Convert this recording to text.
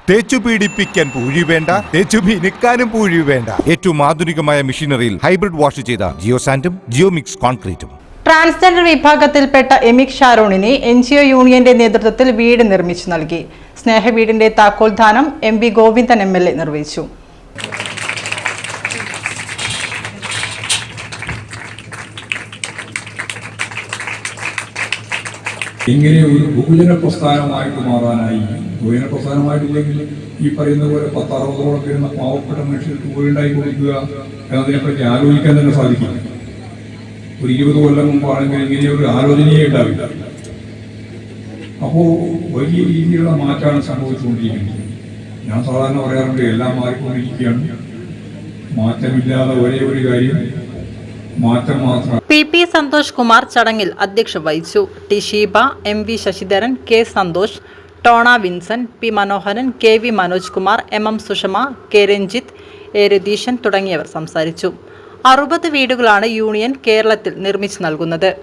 തേച്ചു പീഡിപ്പിക്കാൻ പൂഴി വേണ്ട, തേച്ചു മിനുക്കാനും പൂഴി വേണ്ട. ഏറ്റവും ആധുനികമായ മെഷീനറിയിൽ ഹൈബ്രിഡ് വാഷ് ചെയ്ത ജിയോ സാൻഡും ജിയോ മിക്സ് കോൺക്രീറ്റും. ട്രാൻസ്ജെൻഡർ വിഭാഗത്തിൽപ്പെട്ട എമിക് ഷാരോണിനെ NGO യൂണിയന്റെ നേതൃത്വത്തിൽ വീട് നിർമ്മിച്ചു നൽകി. സ്നേഹവീടിന്റെ താക്കോൽദാനം MV ഗോവിന്ദൻ MLA നിർവഹിച്ചു. ഇങ്ങനെ ഒരു ബഹുജന പ്രസ്ഥാനമായിട്ട് മാറാനായി, ബഹുജന പ്രസ്ഥാനമായിട്ടില്ലെങ്കിൽ ഈ പറയുന്ന പോലെ 10-60ഓളം വരുന്ന പാവപ്പെട്ട മനുഷ്യർക്ക് വീടുണ്ടായി കൊടുക്കുക എന്നതിനെപ്പറ്റി ആലോചിക്കാൻ തന്നെ സാധിക്കും. ഒരു 20 കൊല്ലം മുമ്പാണെങ്കിൽ ഇങ്ങനെ ഒരു ആലോചനയെ ഉണ്ടാവില്ല. അപ്പോൾ വലിയ രീതിയിലുള്ള മാറ്റമാണ് സംഭവിച്ചുകൊണ്ടിരിക്കുന്നത്. ഞാൻ സാധാരണ പറയാറുണ്ട്, എല്ലാം മാറിക്കൊണ്ടിരിക്കുകയാണ്. മാറ്റമില്ലാതെ ഒരേ ഒരു കാര്യം മാറ്റം മാത്രം. PP സന്തോഷ് കുമാർ ചടങ്ങിൽ അധ്യക്ഷത വഹിച്ചു. T Sheeba, MV Sasidharan, K Santhosh, Tona Vincent, P Manoharan, KV Manoj Kumar, MM Sushama, K Ranjith, A Ratheesan തുടങ്ങിയവർ സംസാരിച്ചു. 60 വീടുകളാണ് യൂണിയൻ കേരളത്തിൽ നിർമ്മിച്ചു നൽകുന്നത്.